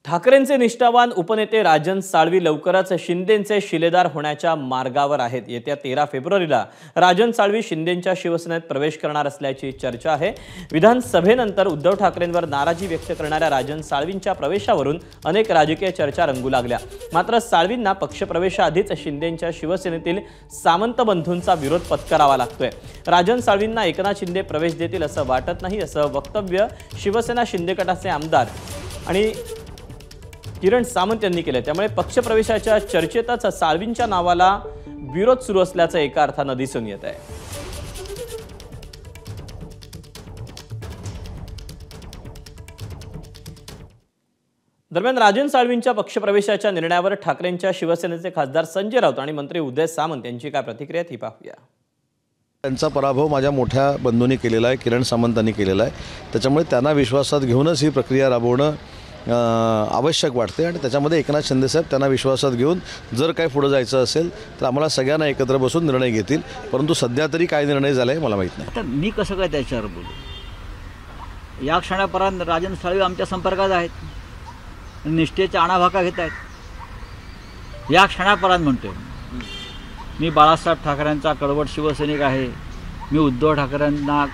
ठाकरेंचे निष्ठावान उपनेते राजन साळवी लवकरच शिंदेंचे शिलेदार होण्याच्या मार्गावर आहेत। येत्या 13 फेब्रुवारीला राजन साळवी शिंदेंच्या शिवसेनेत प्रवेश करणार असल्याची चर्चा आहे। विधानसभेनंतर उद्धव ठाकरेंवर नाराजी व्यक्त करणाऱ्या राजन साळवींच्या प्रवेशावरून अनेक राजकीय चर्चा रंगू लागल्या। मात्र साळवींना पक्षप्रवेशाआधीच शिंदेंच्या शिवसेनेतील सामंत बंधूंचा विरोध पत्करावा लागतोय। राजन साळवींना एकनाथ शिंदे प्रवेश देतील असं वाटत नाही, असं वक्तव्य शिवसेना शिंदे गटाचे आमदार आणि किरण सामंत यांनी केले। त्यामुळे पक्षप्रवेशाच्या चर्चेतच साळवींच्या नावाला विरोध सुरू असल्याचं एका अर्थाने दिसून येत आहे। दरम्यान राजन साळवींच्या पक्षप्रवेशाच्या निर्णयावर ठाकरेंच्या शिवसेनेचे खासदार संजय राऊत आणि मंत्री उदय सामंत यांची काय प्रतिक्रिया ती पाहूया। त्यांचा पराभव माझ्या मोठ्या बंधूंनी केलेला आहे, किरण सामंतांनी केलेला आहे। त्याच्यामुळे त्यांना विश्वासात घेऊनच ही प्रक्रिया राबवणं आवश्यक वाटते आणि त्याच्यामध्ये एकनाथ शिंदे साहेब त्यांना विश्वासात घेऊन जर काय पुढे जायचं असेल तर आम्हाला सगळ्यांना एकत्र बसून निर्णय घेतील। परंतु सध्या तरी काय निर्णय झालाय मला माहित नाही। आता मी कसं काय त्याच्यावर बोलू? या क्षणापर्यंत राजन साळवी आमच्या संपर्कात आहेत, निष्ठेच्या आणाभाका घेत आहेत। या क्षणापर्यंत म्हणतोय मी बाळासाहेब ठाकरेंचा कडवट शिवसैनिक आहे, मी उद्धव ठाकरेंना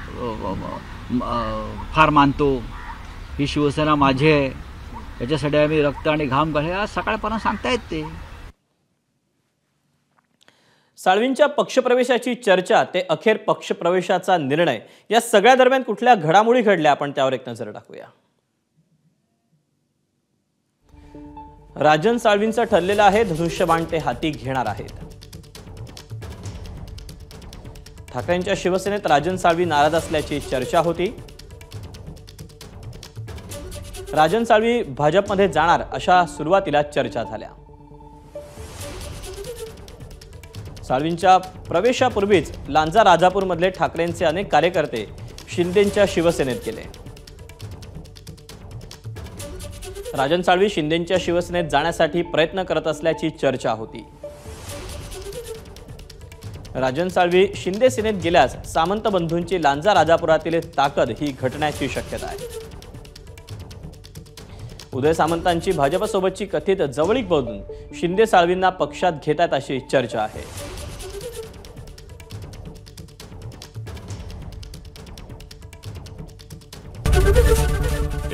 फार मानतो, ही शिवसेना माझी आहे, याच्यासाठी आम्ही रक्त आणि घाम घाले आज सकाळपर्यंत सांगतायत ते। साळवींच्या पक्षप्रवेशाची चर्चा ते अखेर पक्षप्रवेशाचा निर्णय या सगळ्या दरम्यान कुठल्या घडामोडी घडल्या आपण त्यावर एक नजर टाकूया। राजन साळवींचं ठरलेलं आहे, धनुष्यबाण ते हाती घेणार आहेत। ठाकरेंच्या शिवसेनेत राजन साळवी नाराज असल्याची चर्चा होती। राजन साळवी भाजपमध्ये जाणार अशा सुरुवातीला चर्चा झाल्या। साळवींच्या प्रवेशापूर्वीच लांजा राजापूरमधले ठाकरेंचे अनेक कार्यकर्ते शिंदेंच्या शिवसेनेत गेले। राजन साळवी शिंदेंच्या शिवसेनेत जाण्यासाठी प्रयत्न करत असल्याची चर्चा होती। राजन साळवी शिंदे सेनेत गेल्यास सामंत बंधूंची लांजा राजापुरातील ताकद ही घटण्याची शक्यता आहे। उदय सामंतांची भाजपसोबतची कथित जवळीक बघून शिंदे साळवींना पक्षात घेतात अशी चर्चा आहे।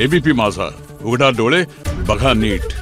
एबीपी माझा, उघडा डोळे बघा नीट।